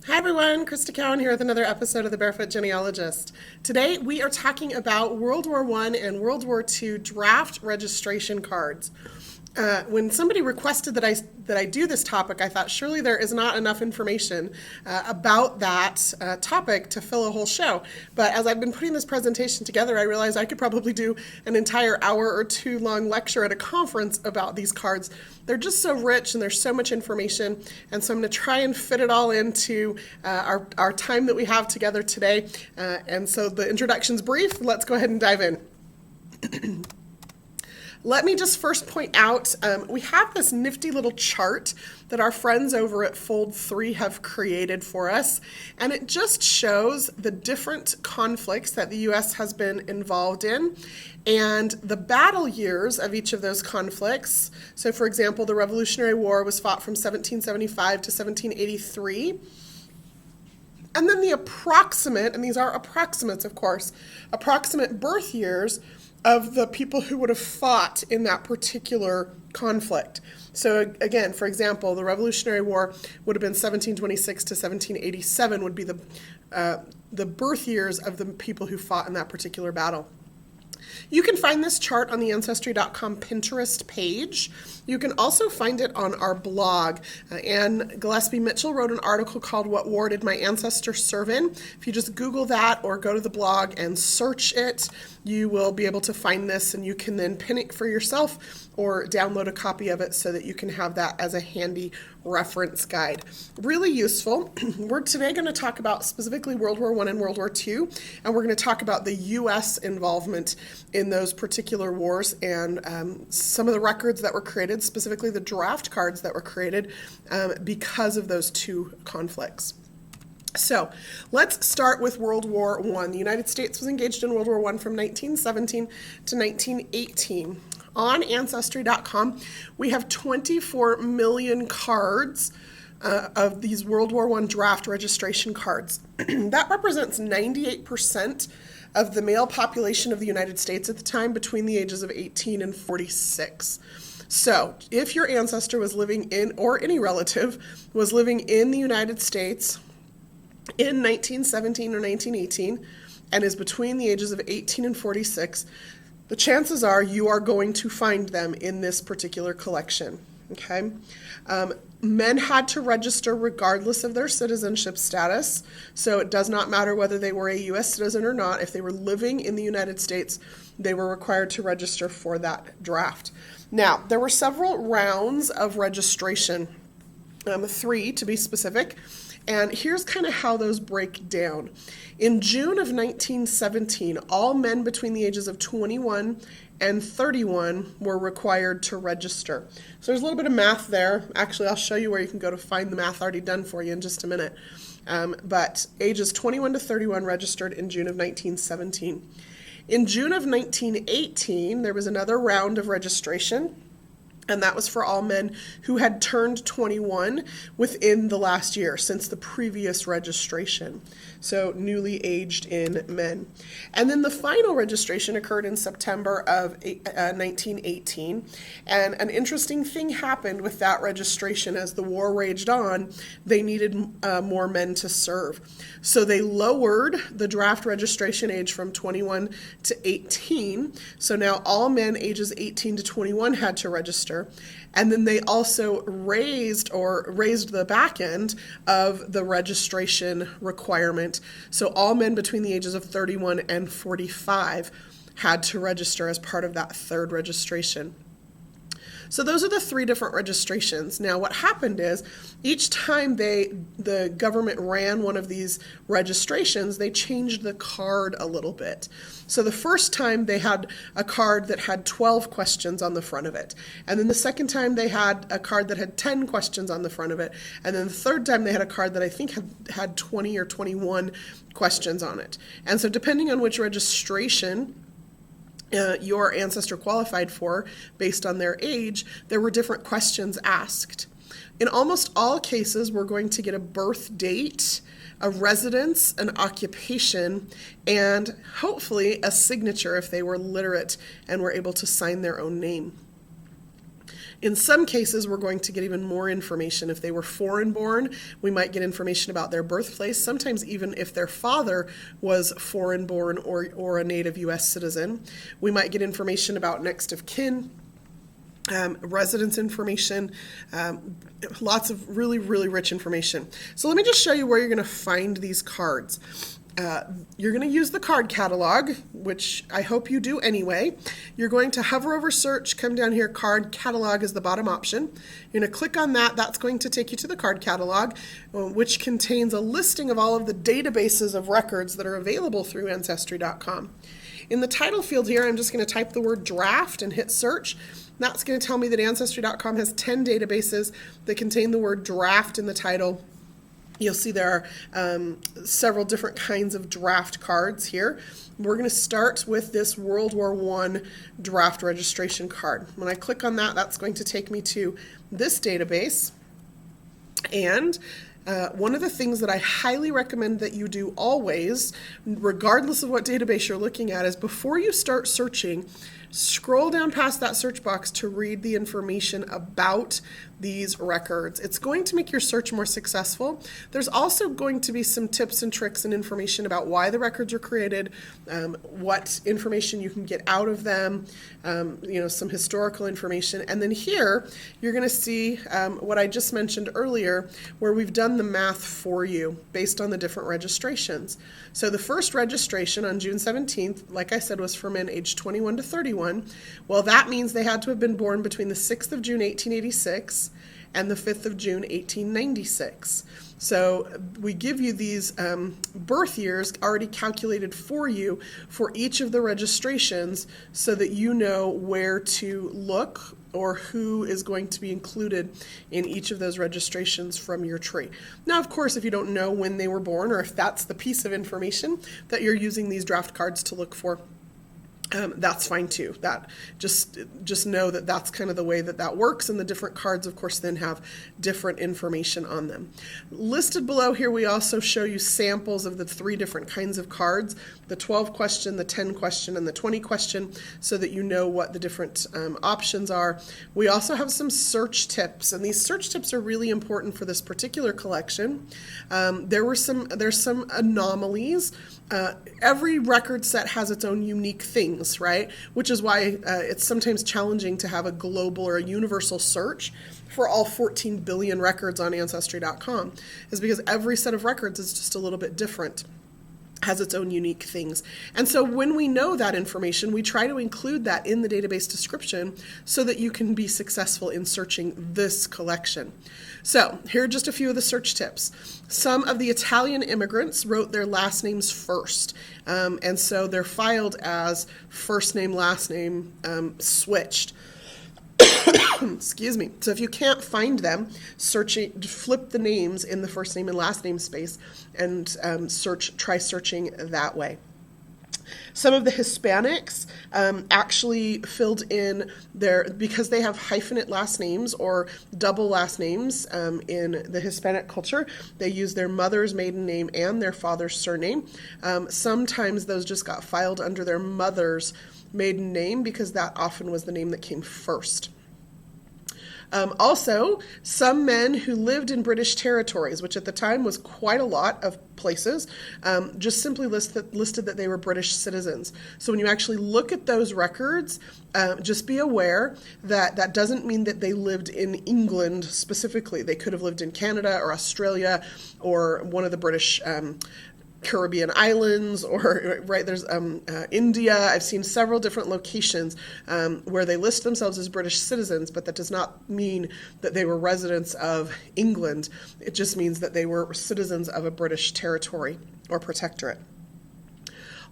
Hi everyone, Crista Cowan here with another episode of The Barefoot Genealogist. Today we are talking about World War I and World War II draft registration cards. When somebody requested that I do this topic, I thought surely there is not enough information about that topic to fill a whole show. But as I've been putting this presentation together, I realized I could probably do an entire hour or two long lecture at a conference about these cards. They're just so rich and there's so much information, and so I'm going to try and fit it all into our time that we have together today. And so the introduction's brief. Let's go ahead and dive in. Let me just first point out, we have this nifty little chart that our friends over at Fold 3 have created for us, and it just shows the different conflicts that the U.S. has been involved in and the battle years of each of those conflicts. So, for example, the Revolutionary War was fought from 1775 to 1783. And then the approximate, and these are approximates, of course, approximate birth years of the people who would have fought in that particular conflict. So again, for example, the Revolutionary War would have been 1726 to 1787 would be the birth years of the people who fought in that particular battle. You can find this chart on the Ancestry.com Pinterest page. You can also find it on our blog. Anne Gillespie Mitchell wrote an article called What War Did My Ancestor Serve In? If you just Google that or go to the blog and search it, you will be able to find this, and you can then pin it for yourself or download a copy of it so that you can have that as a handy reference guide. Really useful. We're today going to talk about specifically World War I and World War II, and we're going to talk about the U.S. involvement in those particular wars and some of the records that were created, specifically the draft cards that were created because of those two conflicts. So let's start with World War I. The United States was engaged in World War I from 1917 to 1918. On Ancestry.com, we have 24 million cards of these World War I draft registration cards. That represents 98% of the male population of the United States at the time between the ages of 18 and 46. So if your ancestor was living in, or any relative was living in the United States in 1917 or 1918 and is between the ages of 18 and 46, the chances are you are going to find them in this particular collection. Okay? Men had to register regardless of their citizenship status, so it does not matter whether they were a U.S. citizen or not. If they were living in the United States, they were required to register for that draft. Now, there were several rounds of registration, 3 to be specific, and here's kind of how those break down. In June of 1917, all men between the ages of 21 and 31 were required to register. So there's a little bit of math there. Actually, I'll show you where you can go to find the math already done for you in just a minute. But ages 21 to 31 registered in June of 1917. In June of 1918, there was another round of registration, and that was for all men who had turned 21 within the last year since the previous registration. So newly aged in men. And then the final registration occurred in September of 1918. And an interesting thing happened with that registration. As the war raged on, they needed more men to serve. So they lowered the draft registration age from 21 to 18. So now all men ages 18 to 21 had to register. And then they also raised the back end of the registration requirement. So all men between the ages of 31 and 45 had to register as part of that third registration. So those are the 3 different registrations. Now what happened is each time the government ran one of these registrations, they changed the card a little bit. So the first time they had a card that had 12 questions on the front of it. And then the second time they had a card that had 10 questions on the front of it. And then the third time they had a card that I think had 20 or 21 questions on it. And so depending on which registration your ancestor qualified for based on their age, there were different questions asked. In almost all cases, we're going to get a birth date, a residence, an occupation, and hopefully a signature if they were literate and were able to sign their own name. In some cases, we're going to get even more information. If they were foreign born, we might get information about their birthplace, sometimes even if their father was foreign born or a native U.S. citizen. We might get information about next of kin, residence information, lots of really, really rich information. So let me just show you where you're going to find these cards. You're going to use the card catalog, which I hope you do anyway. You're going to hover over search, come down here, card catalog is the bottom option. You're going to click on that. That's going to take you to the card catalog, which contains a listing of all of the databases of records that are available through Ancestry.com. In the title field here, I'm just going to type the word draft and hit search. That's going to tell me that Ancestry.com has 10 databases that contain the word draft in the title. You'll see there are several different kinds of draft cards here. We're going to start with this World War I draft registration card. When I click on that, that's going to take me to this database. And one of the things that I highly recommend that you do always, regardless of what database you're looking at, is before you start searching, scroll down past that search box to read the information about these records. It's going to make your search more successful. There's also going to be some tips and tricks and information about why the records were created, what information you can get out of them, some historical information. And then here, you're going to see what I just mentioned earlier, where we've done the math for you based on the different registrations. So the first registration on June 17th, like I said, was for men aged 21 to 31. Well, that means they had to have been born between the 6th of June, 1886 and the 5th of June, 1896. So we give you these birth years already calculated for you for each of the registrations so that you know where to look or who is going to be included in each of those registrations from your tree. Now, of course, if you don't know when they were born or if that's the piece of information that you're using these draft cards to look for, that's fine too. That just know that that's kind of the way that works, and the different cards, of course, then have different information on them. Listed below here, we also show you samples of the 3 different kinds of cards, the 12 question, the 10 question, and the 20 question, so that you know what the different options are. We also have some search tips, and these search tips are really important for this particular collection. There's some anomalies. Every record set has its own unique things, right? Which is why it's sometimes challenging to have a global or a universal search for all 14 billion records on Ancestry.com, is because every set of records is just a little bit different, has its own unique things. And so when we know that information, we try to include that in the database description so that you can be successful in searching this collection. So here are just a few of the search tips. Some of the Italian immigrants wrote their last names first, and so they're filed as first name, last name switched. Excuse me. So if you can't find them, flip the names in the first name and last name space and try searching that way. Some of the Hispanics actually filled in because they have hyphenate last names or double last names in the Hispanic culture, they use their mother's maiden name and their father's surname. Sometimes those just got filed under their mother's maiden name because that often was the name that came first. Also, some men who lived in British territories, which at the time was quite a lot of places, just simply listed that they were British citizens. So when you actually look at those records, just be aware that that doesn't mean that they lived in England specifically. They could have lived in Canada or Australia or one of the British Caribbean islands, or there's India. I've seen several different locations where they list themselves as British citizens, but that does not mean that they were residents of England. It just means that they were citizens of a British territory or protectorate.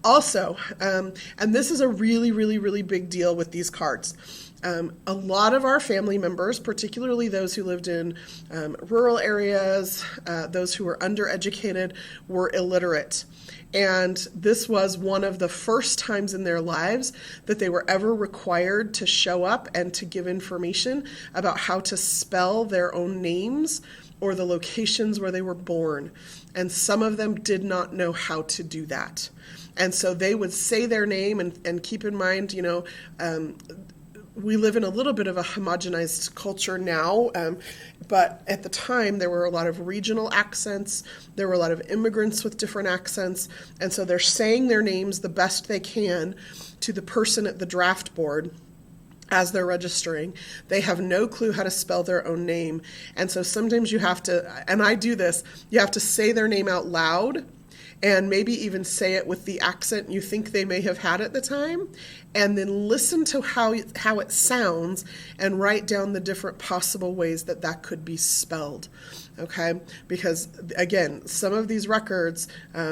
Also, and this is a really, really, really big deal with these cards. A lot of our family members, particularly those who lived in rural areas, those who were undereducated, were illiterate. And this was one of the first times in their lives that they were ever required to show up and to give information about how to spell their own names or the locations where they were born. And some of them did not know how to do that. And so they would say their name, and keep in mind, we live in a little bit of a homogenized culture now, but at the time there were a lot of regional accents, there were a lot of immigrants with different accents, and so they're saying their names the best they can to the person at the draft board as they're registering. They have no clue how to spell their own name, and so sometimes you have to, and I do this, you have to say their name out loud, and maybe even say it with the accent you think they may have had at the time, and then listen to how it sounds and write down the different possible ways that that could be spelled. Okay, because again, some of these records,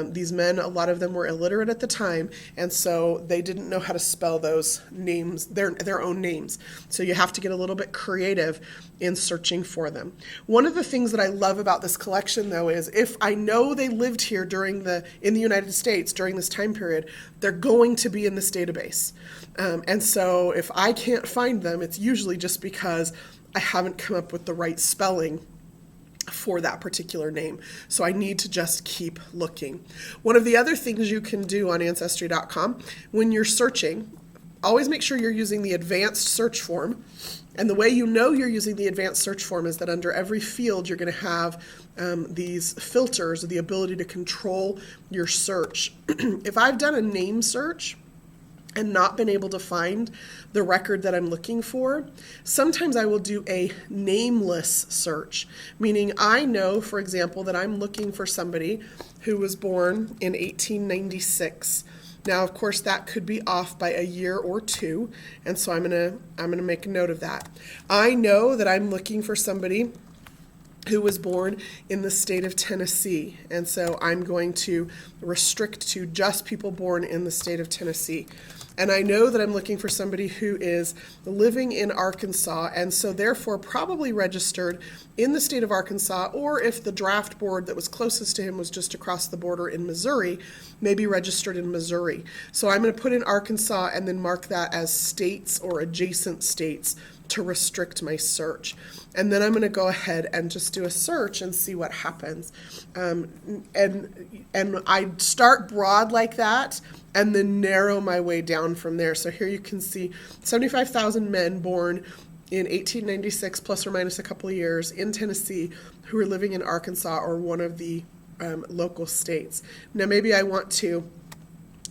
these men, a lot of them were illiterate at the time, and so they didn't know how to spell those names, their own names. So you have to get a little bit creative in searching for them. One of the things that I love about this collection, though, is if I know they lived here in the United States during this time period, they're going to be in this database. And so if I can't find them, it's usually just because I haven't come up with the right spelling for that particular name. So I need to just keep looking. One of the other things you can do on Ancestry.com when you're searching, always make sure you're using the advanced search form. And the way you know you're using the advanced search form is that under every field you're going to have these filters, the ability to control your search. If I've done a name search and not been able to find the record that I'm looking for, sometimes I will do a nameless search, meaning I know, for example, that I'm looking for somebody who was born in 1896. Now, of course, that could be off by a year or two, and so I'm gonna make a note of that. I know that I'm looking for somebody who was born in the state of Tennessee, and so I'm going to restrict to just people born in the state of Tennessee. And I know that I'm looking for somebody who is living in Arkansas, and so therefore probably registered in the state of Arkansas, or if the draft board that was closest to him was just across the border in Missouri, maybe registered in Missouri. So I'm going to put in Arkansas and then mark that as states or adjacent states to restrict my search. And then I'm going to go ahead and just do a search and see what happens. And I start broad like that and then narrow my way down from there. So here you can see 75,000 men born in 1896, plus or minus a couple of years, in Tennessee, who are living in Arkansas or one of the local states. Now maybe I want to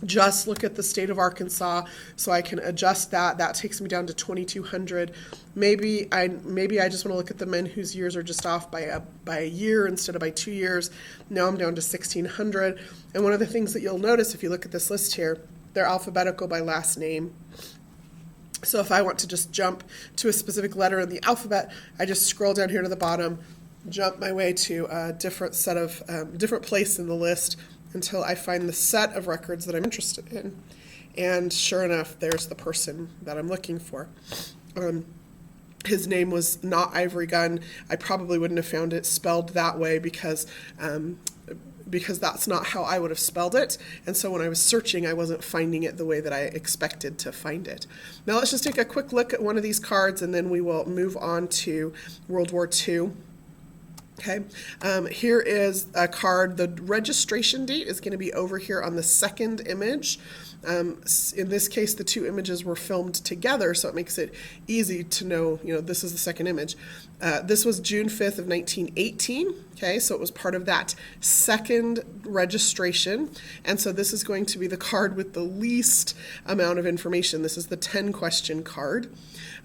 just look at the state of Arkansas, so I can adjust that. That takes me down to 2,200. Maybe I just want to look at the men whose years are just off by a year instead of by 2 years. Now I'm down to 1,600. And one of the things that you'll notice if you look at this list here, they're alphabetical by last name. So if I want to just jump to a specific letter in the alphabet, I just scroll down here to the bottom, jump my way to a different place in the list, until I find the set of records that I'm interested in. And sure enough, there's the person that I'm looking for. His name was not Ivory Gun. I probably wouldn't have found it spelled that way because that's not how I would have spelled it. And so when I was searching, I wasn't finding it the way that I expected to find it. Now let's just take a quick look at one of these cards, and then we will move on to World War II. Okay, here is a card. The registration date is going to be over here on the second image. In this case, the two images were filmed together, so it makes it easy to know, this is the second image. This was June 5th of 1918, okay, so it was part of that second registration, and so this is going to be the card with the least amount of information. This is the 10-question card,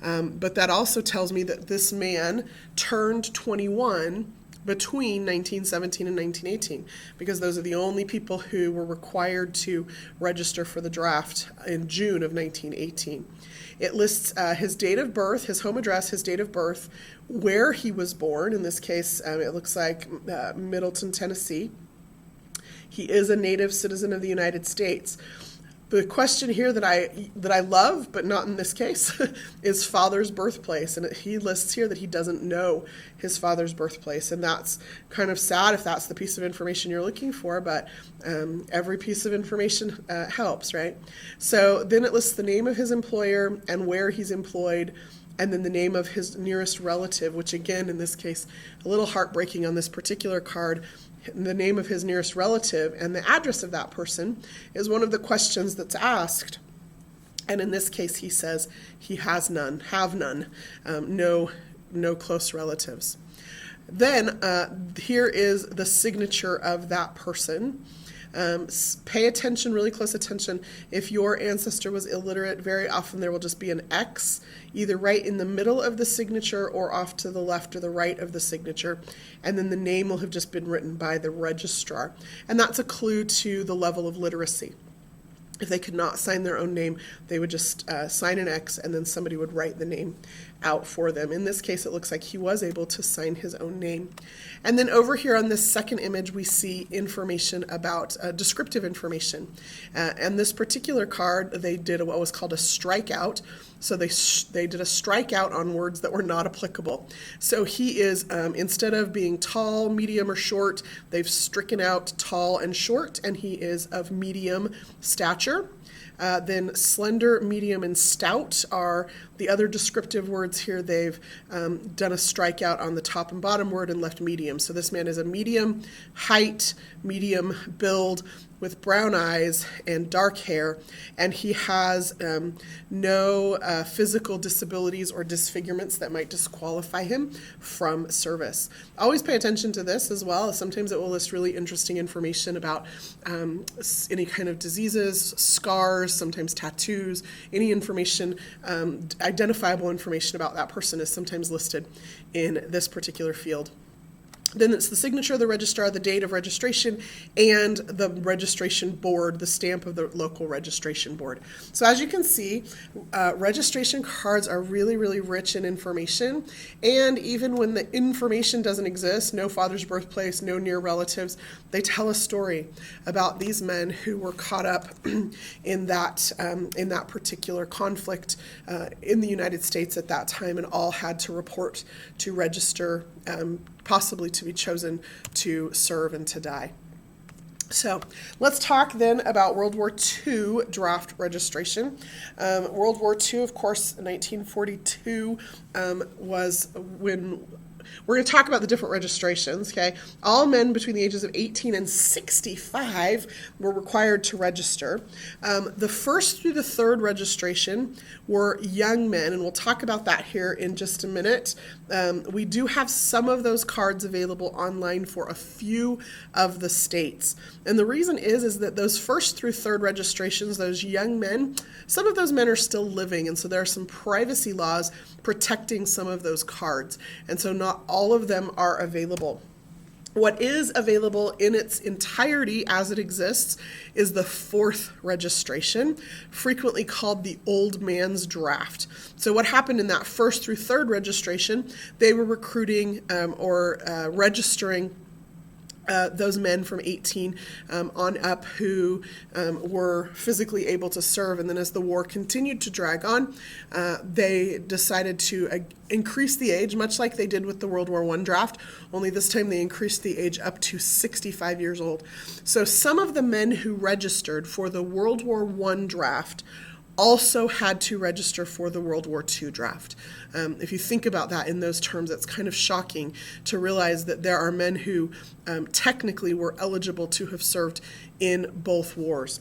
but that also tells me that this man turned 21 between 1917 and 1918, because those are the only people who were required to register for the draft in June of 1918. It lists his date of birth, his home address, his date of birth, where he was born. In this case, it looks like Middleton, Tennessee. He is a native citizen of the United States. The question here that I love, but not in this case, is father's birthplace. And he lists here that he doesn't know his father's birthplace. And that's kind of sad if that's the piece of information you're looking for, but every piece of information helps, right? So then it lists the name of his employer and where he's employed, and then the name of his nearest relative, which again, in this case, a little heartbreaking on this particular card. The name of his nearest relative and the address of that person is one of the questions that's asked And in this case, he says he has none, have none, no close relatives. Then here is the signature of that person. Pay attention, really close attention. If your ancestor was illiterate, very often there will just be an X, either right in the middle of the signature or off to the left or the right of the signature. And then the name will have just been written by the registrar. And that's a clue to the level of literacy. If they could not sign their own name, they would just sign an X, and then somebody would write the name out for them. In this case, it looks like he was able to sign his own name. And then over here on this second image, we see information about descriptive information. And this particular card, they did what was called a strikeout. So they did a strikeout on words that were not applicable. So he is, instead of being tall, medium, or short, they've stricken out tall and short, and he is of medium stature. Then slender, medium, and stout are the other descriptive words here. They've done a strikeout on the top and bottom word and left medium. So this man is a medium height, medium build, with brown eyes and dark hair, and he has no physical disabilities or disfigurements that might disqualify him from service. Always pay attention to this as well. Sometimes it will list really interesting information about any kind of diseases, scars, sometimes tattoos, any information, identifiable information about that person is sometimes listed in this particular field. Then it's the signature of the registrar, the date of registration, and the registration board, the stamp of the local registration board. So as you can see, registration cards are really, really rich in information. And even when the information doesn't exist, no father's birthplace, no near relatives, they tell a story about these men who were caught up in that particular conflict in the United States at that time, and all had to report to register, possibly to be chosen to serve and to die. So let's talk then about World War II draft registration. World War II, of course, 1942 was when... We're going to talk about the different registrations, okay? All men between the ages of 18 and 65 were required to register. The first through the third registration were young men, and we'll talk about that here in just a minute. We do have some of those cards available online for a few of the states. And the reason is that those first through third registrations, those young men, some of those men are still living, and so there are some privacy laws protecting some of those cards. And so not all of them are available. What is available in its entirety as it exists is the fourth registration, frequently called the old man's draft. So what happened in that first through third registration, they were recruiting or registering those men from 18 on up who were physically able to serve. And then as the war continued to drag on, they decided to increase the age, much like they did with the World War I draft, only this time they increased the age up to 65 years old. So some of the men who registered for the World War I draft also had to register for the World War II draft. If you think about that in those terms, it's kind of shocking to realize that there are men who technically were eligible to have served in both wars.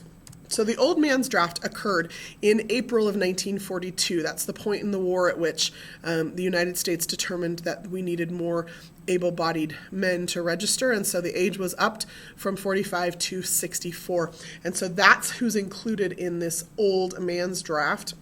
So the old man's draft occurred in April of 1942. That's the point in the war at which the United States determined that we needed more able-bodied men to register, and so the age was upped from 45 to 64. And so that's who's included in this old man's draft.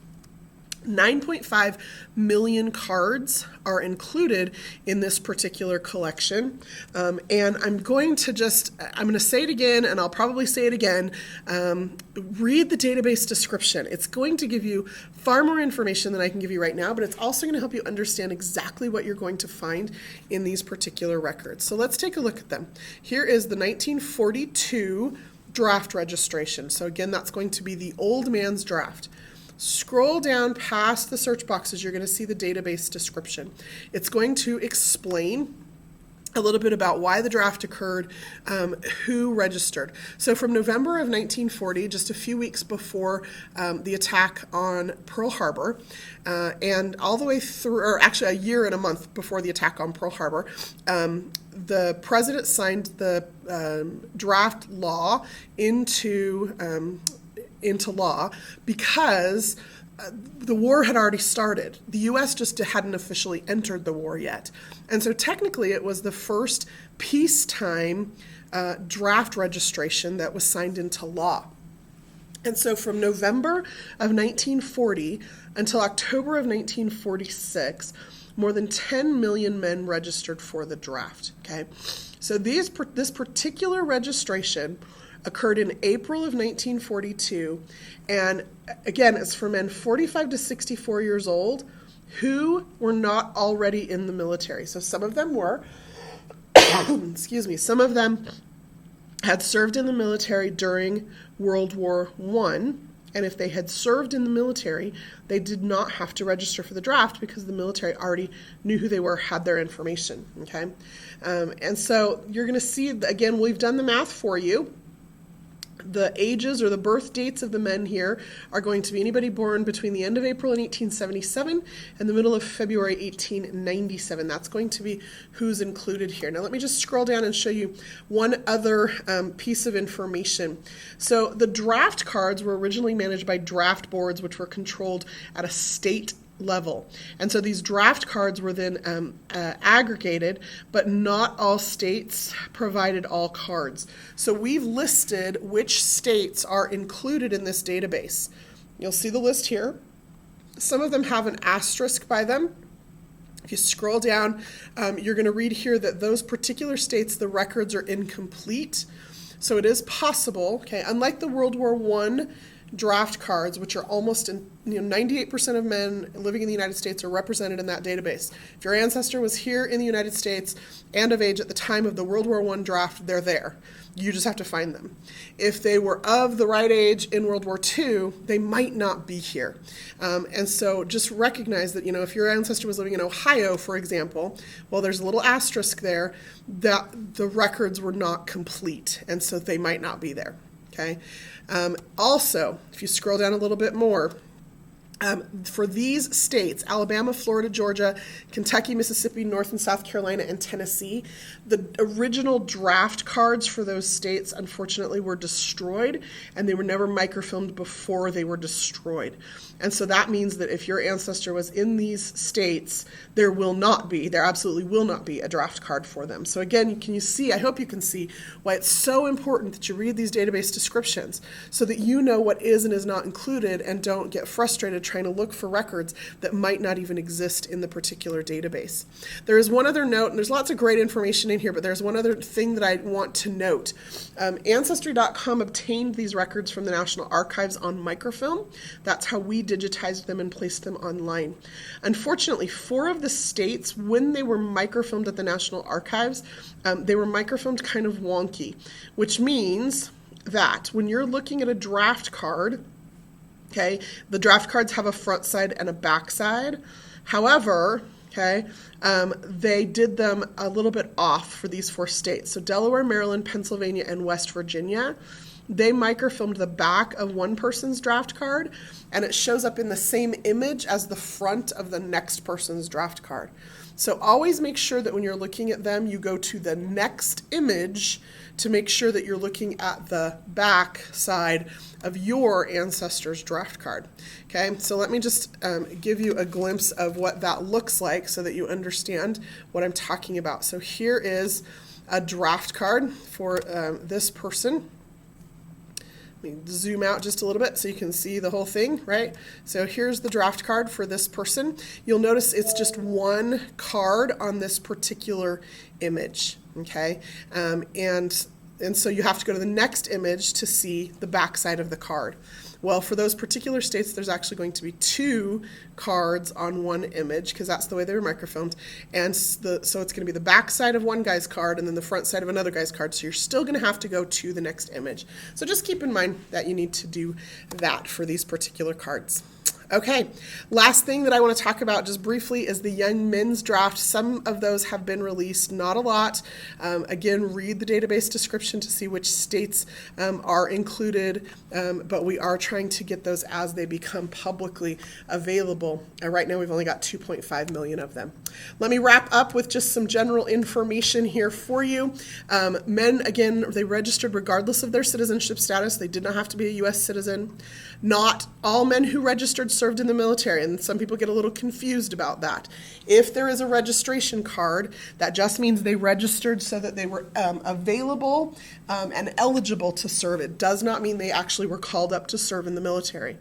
9.5 million cards are included in this particular collection. And I'm going to say it again, and I'll probably say it again. Read the database description. It's going to give you far more information than I can give you right now, but it's also going to help you understand exactly what you're going to find in these particular records. So let's take a look at them. Here is the 1942 draft registration. So again, that's going to be the old man's draft. Scroll down past the search boxes, you're going to see the database description. It's going to explain a little bit about why the draft occurred, who registered. So from November of 1940, just a few weeks before the attack on Pearl Harbor, and all the way through, or actually a year and a month before the attack on Pearl Harbor, the president signed the draft law into law because the war had already started. The U.S. just hadn't officially entered the war yet. And so technically it was the first peacetime draft registration that was signed into law. And so from November of 1940 until October of 1946, more than 10 million men registered for the draft. Okay, so this particular registration occurred in April of 1942, and again, it's for men 45 to 64 years old who were not already in the military. So some of them were, excuse me, some of them had served in the military during World War I, and if they had served in the military, they did not have to register for the draft because the military already knew who they were, had their information, okay? And so you're going to see, again, we've done the math for you. The ages or the birth dates of the men here are going to be anybody born between the end of April in 1877 and the middle of February 1897. That's going to be who's included here. Now let me just scroll down and show you one other piece of information. So the draft cards were originally managed by draft boards, which were controlled at a state level. And so these draft cards were then aggregated, but not all states provided all cards. So we've listed which states are included in this database. You'll see the list here. Some of them have an asterisk by them. If you scroll down, you're going to read here that those particular states, the records are incomplete. So it is possible, okay, unlike the World War I draft cards, which are almost 98% of men living in the United States are represented in that database. If your ancestor was here in the United States and of age at the time of the World War I draft, they're there. You just have to find them. If they were of the right age in World War II, they might not be here. And so just recognize that, if your ancestor was living in Ohio, for example, well, there's a little asterisk there that the records were not complete, and so they might not be there. Okay. Also, if you scroll down a little bit more, for these states, Alabama, Florida, Georgia, Kentucky, Mississippi, North and South Carolina, and Tennessee, the original draft cards for those states, unfortunately, were destroyed, and they were never microfilmed before they were destroyed. And so that means that if your ancestor was in these states, there absolutely will not be a draft card for them. So again, I hope you can see why it's so important that you read these database descriptions so that you know what is and is not included and don't get frustrated trying to look for records that might not even exist in the particular database. There is one other note, and there's lots of great information in here, but there's one other thing that I want to note. Ancestry.com obtained these records from the National Archives on microfilm. That's how we digitized them and placed them online. Unfortunately, 4 of the states, when they were microfilmed at the National Archives, they were microfilmed kind of wonky, which means that when you're looking at a draft card, okay, the draft cards have a front side and a back side. However, they did them a little bit off for these 4 states. So Delaware, Maryland, Pennsylvania, and West Virginia, they microfilmed the back of one person's draft card, and it shows up in the same image as the front of the next person's draft card. So always make sure that when you're looking at them, you go to the next image to make sure that you're looking at the back side of your ancestor's draft card. Okay, so let me just give you a glimpse of what that looks like so that you understand what I'm talking about. So here is a draft card for this person. Let me zoom out just a little bit so you can see the whole thing, right? So here's the draft card for this person. You'll notice it's just one card on this particular image, okay? And so you have to go to the next image to see the back side of the card. Well, for those particular states, there's actually going to be 2 cards on one image because that's the way they were microfilmed. And so it's going to be the back side of one guy's card and then the front side of another guy's card. So you're still going to have to go to the next image. So just keep in mind that you need to do that for these particular cards. Okay, last thing that I want to talk about just briefly is the young men's draft. Some of those have been released, not a lot. Again, read the database description to see which states are included, but we are trying to get those as they become publicly available. Right now we've only got 2.5 million of them. Let me wrap up with just some general information here for you. Men, again, they registered regardless of their citizenship status. They did not have to be a U.S. citizen. Not all men who registered served in the military, and some people get a little confused about that. If there is a registration card, that just means they registered so that they were available and eligible to serve. It does not mean they actually were called up to serve in the military.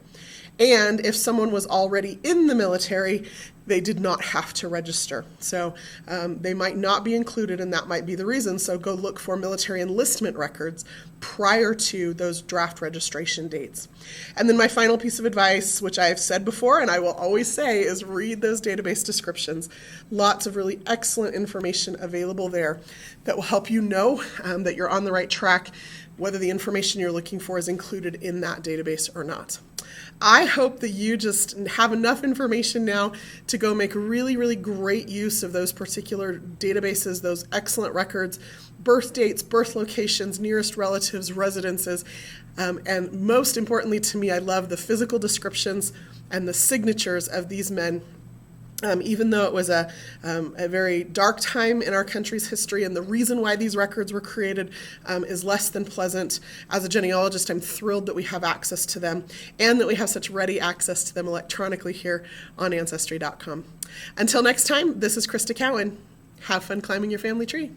And if someone was already in the military, they did not have to register. So they might not be included, and that might be the reason. So go look for military enlistment records prior to those draft registration dates. And then my final piece of advice, which I've said before and I will always say, is read those database descriptions. Lots of really excellent information available there that will help you know that you're on the right track, whether the information you're looking for is included in that database or not. I hope that you just have enough information now to go make really, really great use of those particular databases, those excellent records, birth dates, birth locations, nearest relatives, residences, and most importantly to me, I love the physical descriptions and the signatures of these men. Even though it was a very dark time in our country's history, and the reason why these records were created is less than pleasant. As a genealogist, I'm thrilled that we have access to them and that we have such ready access to them electronically here on Ancestry.com. Until next time, this is Crista Cowan. Have fun climbing your family tree.